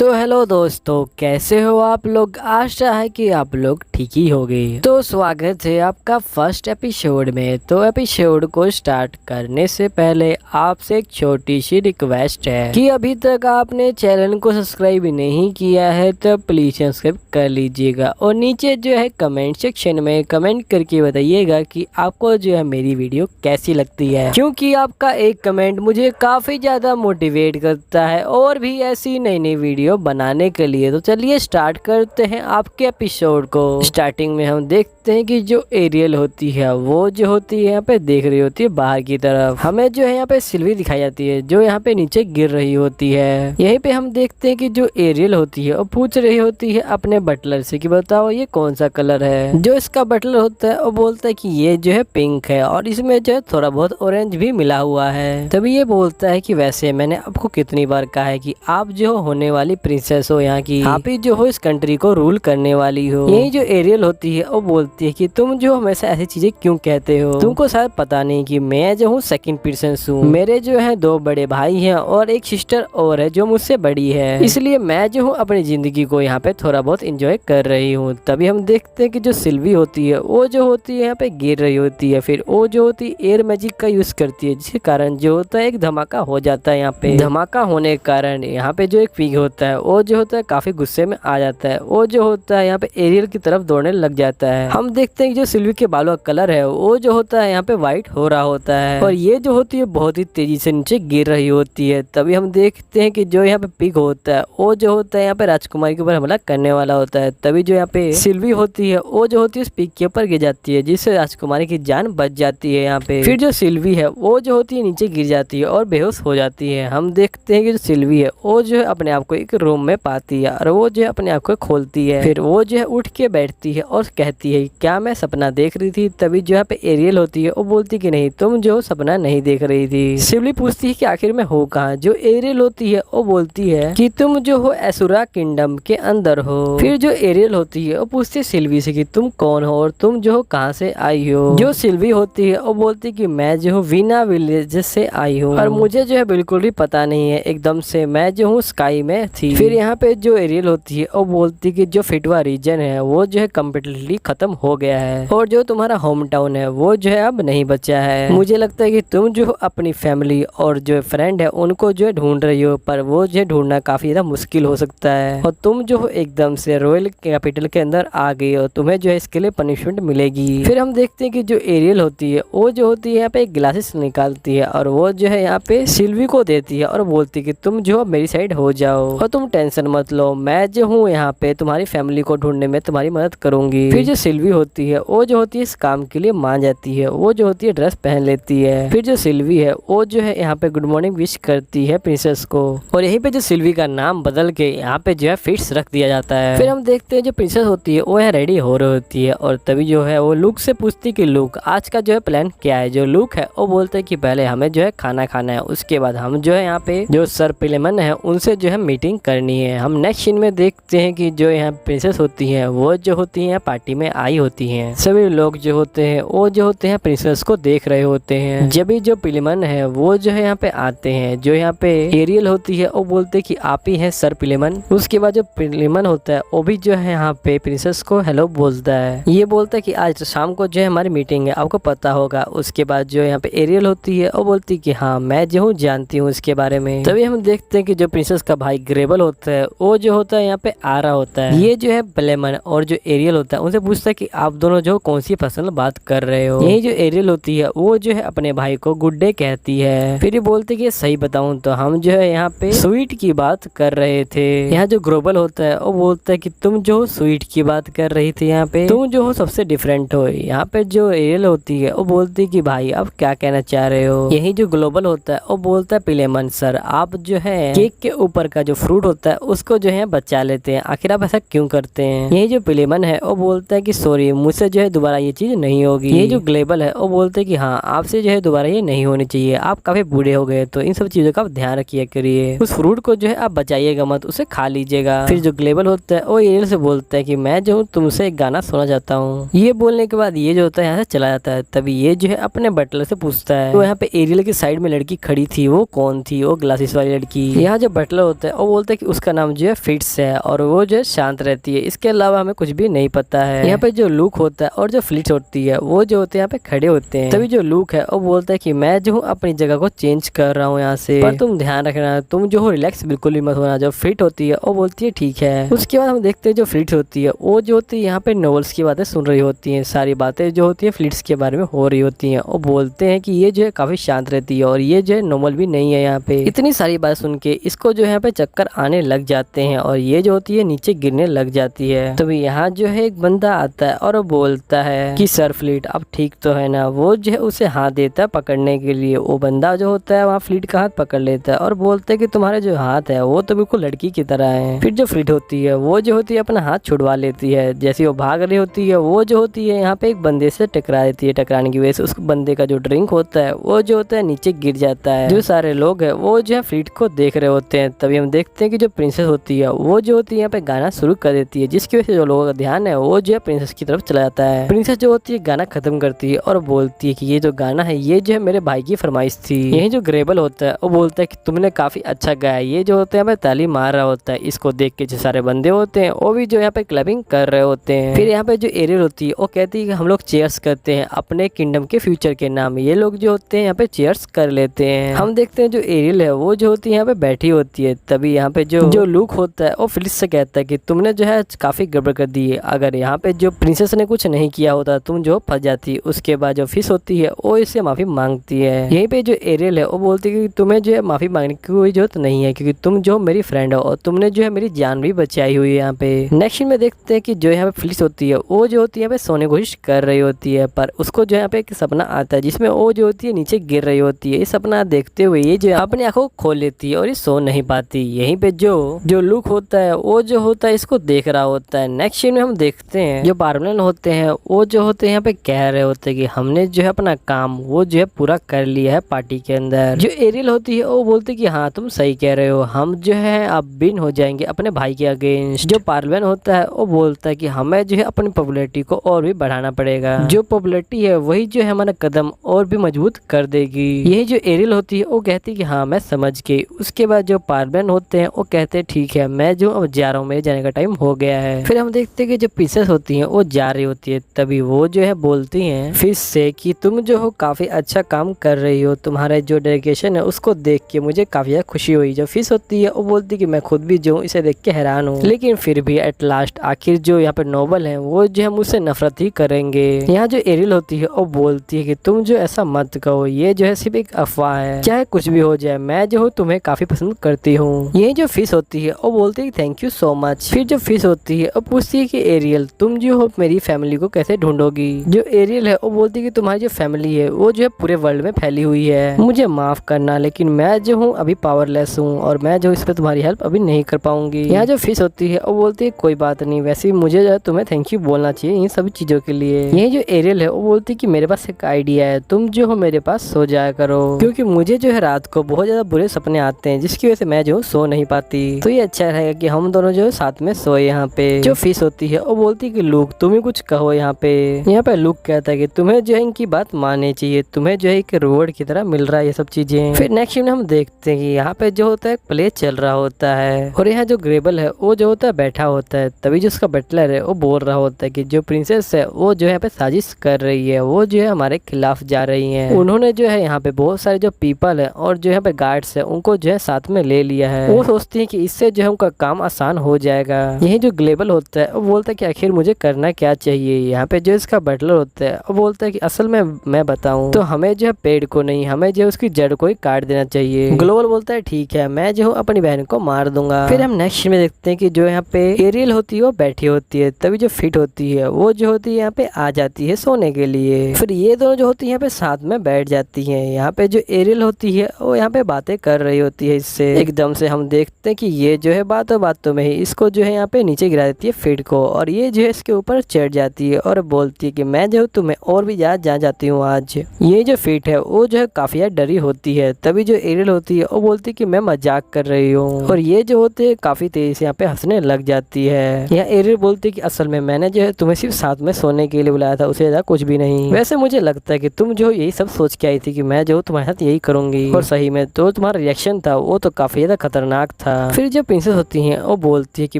तो हेलो दोस्तों, कैसे हो आप लोग। आशा है कि आप लोग ठीक ही होंगे। तो स्वागत है आपका फर्स्ट एपिसोड में। तो एपिसोड को स्टार्ट करने से पहले आपसे एक छोटी सी रिक्वेस्ट है कि अभी तक आपने चैनल को सब्सक्राइब नहीं किया है तो प्लीज सब्सक्राइब कर लीजिएगा और नीचे जो है कमेंट सेक्शन में कमेंट करके बताइएगा कि आपको जो है मेरी वीडियो कैसी लगती है, क्योंकि आपका एक कमेंट मुझे काफी ज्यादा मोटिवेट करता है और भी ऐसी नई नई वीडियो बनाने के लिए। तो चलिए स्टार्ट करते हैं आपके एपिसोड को। स्टार्टिंग में हम देखते हैं कि जो एरियल होती है वो जो होती है यहाँ पे देख रही होती है बाहर की तरफ। हमें जो है यहाँ पे सिल्वी दिखाई जाती है जो यहाँ पे नीचे गिर रही होती है। यहीं पे हम देखते हैं कि जो एरियल होती है वो पूछ रही होती है अपने बटलर से कि बताओ ये कौन सा कलर है। जो इसका बटलर होता है वो बोलता है कि ये जो है पिंक है और इसमें जो है थोड़ा बहुत ऑरेंज भी मिला हुआ है। तभी ये बोलता है कि वैसे मैंने आपको कितनी बार कहा है कि आप जो होने वाली प्रिंसेस हो, यहाँ की आप ही जो हो इस कंट्री को रूल करने वाली हो। यही जो एरियल होती है वो बोलती है कि तुम जो हमेशा ऐसी चीजें क्यों कहते हो, तुमको शायद पता नहीं कि मैं जो हूँ सेकंड प्रिंसेस हूँ। मेरे जो है 2 बड़े भाई हैं और एक सिस्टर और है जो मुझसे बड़ी है, इसलिए मैं जो हूँ अपनी जिंदगी को यहाँ पे थोड़ा बहुत इंजॉय कर रही हूँ। तभी हम देखते हैं कि जो सिल्वी होती है वो जो होती है यहाँ पे गिर रही होती है। फिर वो जो होती है एयर मैजिक का यूज करती है जिसके कारण जो होता है एक धमाका हो जाता है। यहाँ पे धमाका होने के कारण यहाँ पे जो एक पिग होता है वो जो होता है काफी गुस्से में आ जाता है। वो जो होता है यहाँ पे एरियल की तरफ दौड़ने लग जाता है। हम देखते हैं कि जो सिल्वी के बालों का कलर है वो जो होता है यहाँ पे व्हाइट हो रहा होता है और ये जो होती है बहुत ही तेजी से नीचे गिर रही होती है। तभी हम देखते हैं कि जो यहाँ पे पिग होता है वो जो होता है यहाँ पे राजकुमारी के ऊपर हमला करने वाला होता है। तभी जो यहाँ पे सिल्वी होती है वो जो होती है उस पिग के ऊपर गिर जाती है जिससे राजकुमारी की जान बच जाती है। यहाँ पे फिर जो सिल्वी है वो जो होती है नीचे गिर जाती है और बेहोश हो जाती है। हम देखते हैं कि जो सिल्वी है वो जो है अपने आप को एक रूम में पाती है और वो जो है अपने आप को खोलती है। फिर वो जो है उठ के बैठती है और कहती है क्या मैं सपना देख रही थी। तभी जो यहाँ पे एरियल होती है वो बोलती कि नहीं, तुम जो सपना नहीं देख रही थी। सिल्वी पूछती है कि आखिर में हो कहाँ। जो एरियल होती है वो बोलती है कि तुम जो हो एसुरा किंगडम के अंदर हो। फिर जो एरियल होती है वो पूछती है सिल्वी से कि तुम कौन हो और तुम जो हो कहाँ से आई हो। जो सिल्वी होती है वो बोलती है कि मैं जो हूँ वीना विलेज से आई हूँ और मुझे जो है बिल्कुल भी पता नहीं है, एकदम से मैं जो हूँ स्काई में थी। फिर यहाँ पे जो एरियल होती है वो बोलती है कि जो फिटवा रीजन है वो जो है कम्प्लीटली खत्म हो गया है और जो तुम्हारा होम टाउन है वो जो है अब नहीं बचा है। मुझे लगता है कि तुम जो अपनी फैमिली और जो फ्रेंड है उनको जो है ढूंढ रही हो, पर वो जो है ढूंढना काफी ज्यादा मुश्किल हो सकता है और तुम जो एकदम से रॉयल कैपिटल के अंदर आ गई हो, तुम्हें जो है इसके लिए पनिशमेंट मिलेगी। फिर हम देखते हैं कि जो एरियल होती है वो जो होती है यहाँ पे ग्लासेस निकालती है और वो जो है यहाँ पे सिल्वी को देती है और बोलती है कि तुम जो मेरी साइड हो जाओ और तुम टेंशन मत लो, मैं जो हूँ यहाँ पे तुम्हारी फैमिली को ढूंढने में तुम्हारी मदद करूंगी। फिर जो सिल्वी होती है वो जो होती है इस काम के लिए मान जाती है। वो जो होती है ड्रेस पहन लेती है। फिर जो सिल्वी है वो जो है यहाँ पे गुड मॉर्निंग विश करती है प्रिंसेस को और यहीं पे जो सिल्वी का नाम बदल के यहाँ पे जो है फिट्स रख दिया जाता है। फिर हम देखते हैं जो प्रिंसेस होती है वो यहाँ रेडी हो रही होती है और तभी जो है वो लुक से पूछती है कि लुक आज का जो है प्लान क्या है। जो लुक है वो बोलते है कि पहले हमें जो है खाना खाना है, उसके बाद हम जो है यहाँ पे जो सर पिलेमन है उनसे जो है मीटिंग करनी है। हम नेक्स्ट सीन में देखते हैं कि जो यहाँ प्रिंसेस होती है वो जो होती है पार्टी में आई होती हैं। सभी लोग जो होते हैं वो जो होते हैं प्रिंसेस को देख रहे होते हैं। जब भी जो पिलेमन है वो जो है यहाँ पे आते हैं। जो यहाँ पे एरियल होती है वो बोलते हैं कि आप ही है सर पिलेमन। उसके बाद जो पिलेमन होता है वो भी जो है यहाँ पे प्रिंसेस को हेलो बोलता है। ये बोलता है कि आज शाम को जो है हमारी मीटिंग है, आपको पता होगा। उसके बाद जो यहाँ पे एरियल होती है वो बोलती है कि हाँ मैं जो हूँ जानती हूँ इसके बारे में। तभी हम देखते हैं कि जो प्रिंसेस का भाई ग्रेबल होता है वो जो होता है यहाँ पे आ रहा होता है। ये जो है पिलेमन और जो एरियल होता है उनसे पूछता है कि आप दोनों जो कौन सी पर्सनल बात कर रहे हो। यही जो एरियल होती है वो जो है अपने भाई को गुड डे कहती है। फिर ये बोलते कि सही बताऊं तो हम जो है यहाँ पे स्वीट की बात कर रहे थे। यहाँ जो ग्लोबल होता है वो बोलता है कि तुम जो स्वीट की बात कर रही थी, यहाँ पे तुम जो हो सबसे डिफरेंट हो। यहाँ पे जो एरियल होती है वो बोलती है कि भाई अब क्या कहना चाह रहे हो। यही जो ग्लोबल होता है वो बोलता है पिलेमन सर आप जो है केक के ऊपर का जो फ्रूट होता है उसको जो है बचा लेते हैं, आखिर आप ऐसा क्यों करते हैं। यही जो पिलेमन है वो बोलता है कि सॉरी मुझसे जो है दोबारा ये चीज नहीं होगी। ये जो ग्लेबल है वो बोलते हैं कि हाँ आपसे जो है दोबारा ये नहीं होनी चाहिए, आप काफी बूढ़े हो गए तो इन सब चीजों का आप ध्यान रखिए करिए। उस फ्रूट को जो है आप बचाइएगा मत, उसे खा लीजिएगा। फिर जो ग्लेबल होता है वो एरियल से बोलता है कि मैं जो हूँ तुमसे एक गाना सुना चाहता हूँ। ये बोलने के बाद ये जो होता है यहाँ से चला जाता है। तभी ये जो है अपने बटलर से पूछता है तो यहाँ पे एरियल की साइड में लड़की खड़ी थी वो कौन थी। वो ग्लासेस वाली लड़की। यहाँ जो बटलर होता है वो बोलता बोलता है कि उसका नाम जो है फिट्स है और वो जो है शांत रहती है, इसके अलावा हमें कुछ भी नहीं पता है। यहाँ पे जो लूक होता है और जो फ्लिट्स होती है वो जो होते हैं यहाँ पे खड़े होते हैं। तभी जो लूक है वो बोलता है कि मैं जो हूँ अपनी जगह को चेंज कर रहा हूँ यहाँ से, पर तुम ध्यान रखना, तुम जो हो रिलैक्स बिल्कुल भी मत होना। जो फिट होती है वो बोलती है ठीक है। उसके बाद हम देखते हैं जो फ्लिट्स होती है वो जो होती है यहाँ पे नॉवेल्स की बातें सुन रही होती है, सारी बातें जो होती है फ्लिट्स के बारे में हो रही होती है। और बोलते हैं कि ये जो है काफी शांत रहती है और ये जो है नॉर्मल भी नहीं है। यहाँ पे इतनी सारी बात सुन के इसको जो है यहाँ पे चक्कर आने लग जाते हैं और ये जो होती है नीचे गिरने लग जाती है। तभी यहाँ जो है एक बंदा आता है और वो बोलता है कि सर फ्लिट आप ठीक तो है ना। वो जो है उसे हाथ देता है पकड़ने के लिए। वो बंदा जो होता है वहाँ फ्लिट का हाथ पकड़ लेता है और बोलता है कि तुम्हारे जो हाथ है वो तो बिल्कुल लड़की की तरह है। फिर जो फ्लिट होती है वो जो होती है अपना हाथ छुड़वा लेती है। जैसे वो भाग रही होती है वो जो होती है यहाँ पे एक बंदे से टकरा देती है। टकराने की वजह से उस बंदे का जो ड्रिंक होता है वो जो होता है नीचे गिर जाता है। जो सारे लोग है वो जो है फ्लिट को देख रहे होते हैं। तभी हम देखते हैं कि जो प्रिंसेस होती है वो जो होती है यहाँ पे गाना शुरू कर देती है, जिसकी वजह से जो लोगों का ध्यान है वो जो है प्रिंसेस की तरफ चला जाता है। प्रिंसेस जो होती है गाना खत्म करती है और बोलती है कि ये जो गाना है ये जो है मेरे भाई की फरमाइश थी। यही जो ग्रेबल होता है वो बोलता है कि तुमने काफी अच्छा गाया। ये जो होता है यहाँ पे ताली मार रहा होता है। इसको देख के जो सारे बंदे होते हैं वो भी जो यहाँ पे क्लबिंग कर रहे होते हैं। फिर यहाँ पे जो एरियल होती है वो कहती है कि हम लोग चेयर्स करते हैं अपने किंगडम के फ्यूचर के नाम। ये लोग जो होते हैं यहाँ पे चेयर्स कर लेते हैं। हम देखते हैं जो एरियल है वो जो होती है यहाँ पे बैठी होती है। तभी यहाँ पे जो लूक होता है वो फिलिस से कहता है कि तुमने जो है काफी गड़बड़ कर दी है। अगर यहाँ पे जो प्रिंसेस ने कुछ नहीं किया होता तुम जो फंस जाती। उसके बाद जो फिश होती है वो इससे माफी मांगती है। यहीं पे जो एरियल है वो बोलती है कि तुम्हें जो है माफी मांगने की कोई जरूरत नहीं है क्योंकि तुम जो मेरी फ्रेंड हो और तुमने जो है मेरी जान भी बचाई हुई है। यहाँ पे नेक्स्ट में देखते हैं कि जो यहाँ पे फिलिस होती है वो जो होती है यहाँ पे सोने की कोशिश कर रही होती है, पर उसको जो यहाँ पे एक सपना आता है जिसमें वो जो होती है नीचे गिर रही होती है। ये सपना देखते हुए ये जो अपनी आंखों को खोल लेती है और ये सो नहीं पाती। यहीं पे जो लुक होता है वो जो होता है इसको देख रहा होता है। नेक्स्ट सीन में हम देखते हैं जो पार्वलन होते हैं वो जो होते हैं यहाँ पे कह रहे होते हैं कि हमने जो है अपना काम वो जो है पूरा कर लिया है पार्टी के अंदर। जो एरियल होती है वो बोलती है कि हाँ तुम सही कह रहे हो, हम जो है अब विन हो जाएंगे अपने भाई के अगेंस्ट। जो पार्वलन होता है वो बोलता है कि हमें जो है अपनी पॉपुलैरिटी को और भी बढ़ाना पड़ेगा। जो पॉपुलैरिटी है वही जो है हमारा कदम और भी मजबूत कर देगी। यही जो एरियल होती है वो कहती है कि हाँ मैं समझ गई। उसके बाद जो पार्वलन होते हैं वो कहते हैं ठीक है मैं जो अब जा रहा हूँ, मेरे जाने का टाइम हो गया है। फिर हम देखते हैं कि जो प्रिंसेस होती हैं वो जा रही होती है। तभी वो जो है बोलती हैं फिश से कि तुम जो हो काफी अच्छा काम कर रही हो, तुम्हारा जो डेडिकेशन है उसको देख के मुझे काफी ज्यादा खुशी हुई। जो फिश होती है वो बोलती है कि मैं खुद भी जो हूँ इसे देख के हैरान हूँ, लेकिन फिर भी एट लास्ट आखिर जो यहाँ पे नोबल है वो जो है मुझसे नफरत ही करेंगे। यहाँ जो एरियल होती है वो बोलती है कि तुम जो ऐसा मत कहो, ये जो है सिर्फ एक अफवाह है, चाहे कुछ भी हो जाए मैं जो हूँ तुम्हें काफी पसंद करती हूँ। ये जो फिश होती है वो बोलती है थैंक यू सो मच। फिर जो फिश होती है वो पूछती है कि एरियल तुम जो हो मेरी फैमिली को कैसे ढूंढोगी। जो एरियल है वो बोलती है कि तुम्हारी जो फैमिली है वो जो है पूरे वर्ल्ड में फैली हुई है, मुझे माफ करना लेकिन मैं जो हूँ अभी पावरलेस हूँ और मैं जो इस पे तुम्हारी हेल्प अभी नहीं कर पाऊंगी। यहाँ जो फिश होती है वो बोलती है कोई बात नहीं, वैसे मुझे जो है तुम्हें थैंक यू बोलना चाहिए इन सभी चीजों के लिए। ये जो एरियल है वो बोलती है कि मेरे पास एक आइडिया है, तुम जो हो मेरे पास सो जाया करो क्योंकि मुझे जो है रात को बहुत ज्यादा बुरे सपने आते हैं जिसकी वजह से मैं जो सो नहीं पाती। तो ये अच्छा रहेगा कि हम दोनों जो है साथ में सोए। यहाँ पे जो फिश होती है वो बोलती है कि लुक तुम ही कुछ कहो। यहाँ पे लुक कहता है कि तुम्हें जो है इनकी बात माननी चाहिए, तुम्हें जो है एक रिवॉर्ड की तरह मिल रहा है ये सब चीजें। फिर नेक्स्ट में हम देखते हैं कि यहाँ पे जो होता है प्ले चल रहा होता है और यहाँ जो ग्रेबल है वो जो होता है बैठा होता है। तभी जो उसका बटलर है वो बोल रहा होता है कि जो प्रिंसेस है वो जो है यहाँ पे साजिश कर रही है, वो जो है हमारे खिलाफ जा रही है। उन्होंने जो है यहाँ पे बहुत सारे जो पीपल है और जो यहाँ पे गार्ड्स है उनको जो है साथ में ले लिया है। वो सोचती है कि इससे जो है उनका काम आसान हो जाएगा। यही जो ग्लेबल होता है वो बोलता है कि आखिर मुझे करना क्या चाहिए। यहाँ पे जो इसका बटलर होता है वो बोलता है कि असल में मैं बताऊं तो हमें जो है पेड़ को नहीं, हमें जो उसकी जड़ को ही काट देना चाहिए। ग्लोबल बोलता है ठीक है मैं जो हूँ अपनी बहन को मार दूंगा। फिर हम नेक्स्ट में देखते हैं कि जो यहाँ पे एरियल होती है वो बैठी होती है। तभी जो फिट होती है वो जो होती है यहाँ पे आ जाती है सोने के लिए। फिर ये दोनों जो होती है यहाँ पे साथ में बैठ जाती है। यहाँ पे जो एरियल होती है वो यहाँ पे बातें कर रही होती है इससे। एकदम से हम देखते हैं कि ये जो है बातों में ही इसको जो है यहाँ पे नीचे गिरा देती है फिट को और ये जो है इसके ऊपर चढ़ जाती है और बोलती है कि मैं जो तुम्हें और भी ज्यादा जा जाती हूँ आज। ये जो फिट है वो जो है काफी डरी होती है। तभी जो एरियल होती है वो बोलती है कि मैं मजाक कर रही हूँ और ये जो होते है काफी तेजी से यहाँ पे हंसने लग जाती है। यहाँ एरियल बोलती है कि असल में मैंने जो है तुम्हें सिर्फ साथ में सोने के लिए बुलाया था, उससे ज्यादा कुछ भी नहीं। वैसे मुझे लगता है कि तुम जो यही सब सोच के आई थी कि मैं जो तुम्हारे साथ यही करूंगी और सही में तो तुम्हारा रिएक्शन था वो तो काफी ज्यादा खतरनाक था। फिर जो प्रिंसेस होती है वो बोलती है कि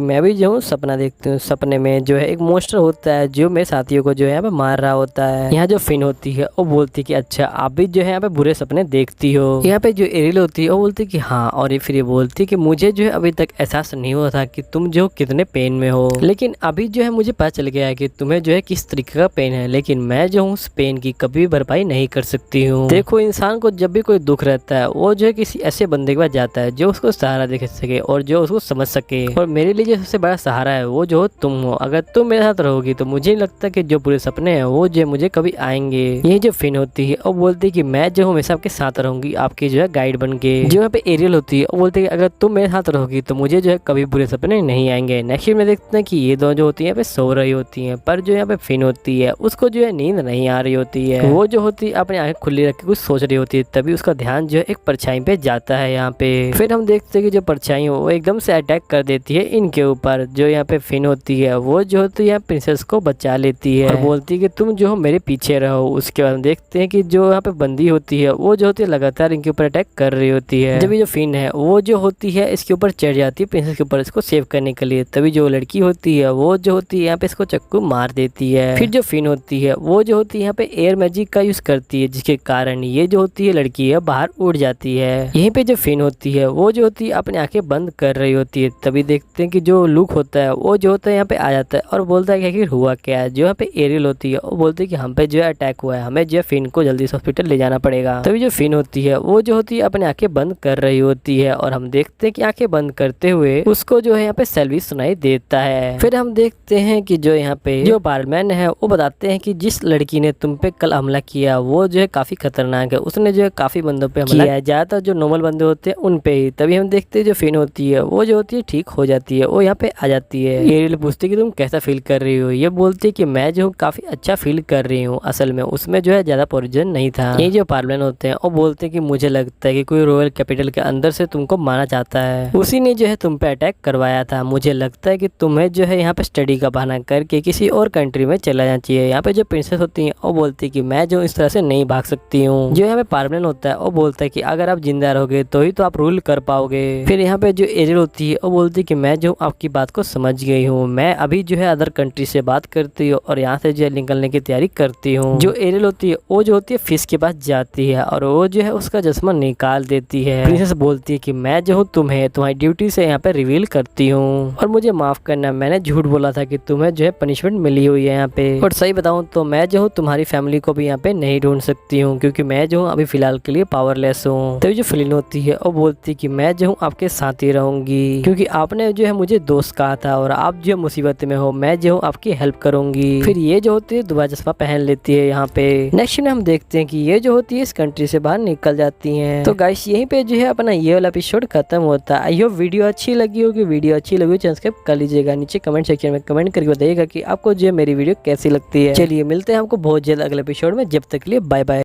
मैं भी जो हूँ सपना देखती हूँ, सपने में जो है एक मॉन्स्टर होता है जो मेरे साथियों को जो है यहाँ पे मार रहा होता है। यहाँ जो फिन होती है वो बोलती है कि अच्छा आप भी जो है यहाँ पे बुरे सपने देखती हो। यहाँ पे जो एरियल होती है वो बोलती है कि हाँ, और फिर ये बोलती है कि मुझे जो है अभी तक एहसास नहीं हुआ था कि तुम जो कितने पेन में हो, लेकिन अभी जो है मुझे पता चल गया है कि तुम्हें जो है किस तरीके का पेन है, लेकिन मैं जो हूँ उस पेन की कभी भरपाई नहीं कर सकती हूँ। देखो इंसान को जब भी कोई दुख रहता है वो जो है किसी ऐसे बंदे के पास जाता है जो उसको सहारा दे सके और जो उसको समझ सके, और मेरे लिए जो सबसे बड़ा सहारा है वो जो तुम हो। अगर तुम मेरे साथ रहोगी तो मुझे नहीं लगता कि जो बुरे सपने हैं वो जो मुझे कभी आएंगे। ये जो फिन होती है वो बोलती है कि मैं जो हूँ हमेशा आपके साथ रहूंगी, आपकी जो है गाइड बन के। जो यहाँ पे एरियल होती है वो बोलती है कि अगर तुम मेरे साथ रहोगी तो मुझे जो है कभी बुरे सपने नहीं आएंगे। नेक्स्ट में देखते हैं कि ये दोनों जो होती है पे सो रही होती है, पर जो यहाँ पे फिन होती है उसको जो है नींद नहीं आ रही होती है। वो जो होती है अपनी आंखें खुली रख के कुछ सोच रही होती है, तभी उसका ध्यान जो है एक परछाई पे जाता है। यहाँ पे फिर हम देखते हैं कि जो परछाई वो एकदम से अटैक कर देती है इनके ऊपर। जो यहाँ पे फिन होती है वो जो होती है प्रिंसेस को बचा लेती है और बोलती है कि तुम जो हो मेरे पीछे रहो। उसके बाद हम देखते हैं कि जो यहाँ पे बंदी होती है वो जो होती है लगातार इनके ऊपर अटैक कर रही होती है। जब ये जो फिन है वो जो होती है इसके ऊपर चढ़ जाती है प्रिंसेस के ऊपर इसको सेव करने के लिए, तभी जो लड़की होती है वो जो होती है यहाँ पे इसको चक्कू मार देती है। फिर जो फिन होती है वो जो होती है यहाँ पे एयर मैजिक का यूज करती है, जिसके कारण ये जो होती है लड़की है बाहर उड़ जाती है। यहीं पे जो फिन होती है वो जो होती है अपनी आंखें बंद कर रही होती है, तभी देखते हैं कि जो लुक होता है वो जो होता है यहाँ पे आ जाता है और बोलता है कि आखिर हुआ क्या है। जो यहाँ पे एरियल होती है वो बोलती है कि हम पे जो है अटैक हुआ है, हमें जो है फिन को जल्दी से हॉस्पिटल ले जाना पड़ेगा। तभी जो फिन होती है वो जो होती है अपनी आंखें बंद कर रही होती है और हम देखते हैं कि आंखें बंद करते हुए उसको जो है यहाँ पे सेल्विस सुनाई देता है। फिर हम देखते हैं कि जो यहाँ पे जो बारमैन है वो बताते हैं कि जिस लड़की ने तुम पे कल हमला किया वो जो है काफी खतरनाक है, उसने जो है काफी बंदों पे हमला किया है, ज्यादातर जो नॉर्मल बंदे होते हैं उन पे ही। तभी हम देखते हैं जो फिन होती है वो जो होती है ठीक हो जाती है, वो यहाँ पे आ जाती है। एरियल पूछती है कि तुम कैसा फील कर रही हो। ये बोलती है कि मैं जो काफी अच्छा फील कर रही हूँ, असल में उसमें जो है ज्यादा पॉइजन नहीं था। ये जो बारमैन होते हैं वो बोलते हैं कि मुझे लगता है कि कोई रॉयल कैपिटल के अंदर से तुमको मारना चाहता है, उसी ने जो है तुम पे अटैक करवाया था। मुझे लगता है कि तुम्हें जो है यहाँ पे स्टडी का बहाना करके किसी और कंट्री में चला जाना चाहिए। यहाँ पे जो प्रिंसेस होती है वो बोलती है कि मैं जो इस तरह से नहीं भाग सकती हूँ। जो यहाँ पे बारमैन होता है वो बोलता है कि अगर आप जिंदा रहोगे तो ही तो आप रूल कर पाओगे। फिर यहाँ पे जो एरियल होती है वो बोलती है कि मैं जो आपकी बात को समझ गई हूँ, मैं अभी जो है अदर कंट्री से बात करती हूँ और यहाँ से जो है निकलने की तैयारी करती हूँ। जो एरियल होती है वो जो होती है फिश के पास जाती है और वो जो है उसका चश्मा निकाल देती है। प्रिंसेस बोलती है कि मैं जो हूँ तुम्हें तुम्हारी ड्यूटी से यहाँ पे रिवील करती हूँ और मुझे माफ करना, मैंने झूठ बोला था कि तुम्हें जो है पनिशमेंट मिली हुई है यहाँ पे। और सही बताऊँ तो मैं जो हूँ तुम्हारी फैमिली को भी यहाँ पे नहीं ढूंढ सकती हूँ क्योंकि मैं जो हूँ अभी फिलहाल के लिए पावरलेस हूँ। तभी जो फिलिन होती है वो बोलती है कि मैं जो हूँ आपके साथ ही रहूंगी क्योंकि आपने जो है मुझे दोस्त कहा था और आप जो मुसीबत में हो, मैं जो हूँ आपकी हेल्प करूंगी। फिर ये जो होती है दोबारा चश्मा पहन लेती है। यहाँ पे नेक्स्ट में हम देखते हैं कि ये जो होती है इस कंट्री से बाहर निकल जाती है। तो गाइस यहीं पे जो है अपना ये वाला एपिसोड खत्म होता है। आई होप वीडियो अच्छी लगी होगी। वीडियो अच्छी लगी तो सब्सक्राइब कर लीजिएगा। नीचे कमेंट सेक्शन में कमेंट करके बताइएगा कि आपको जो है मेरी वीडियो कैसी लगती है। चलिए मिलते हैं हमको बहुत जल्द अगले एपिसोड में, जब तक के लिए बाय बाय।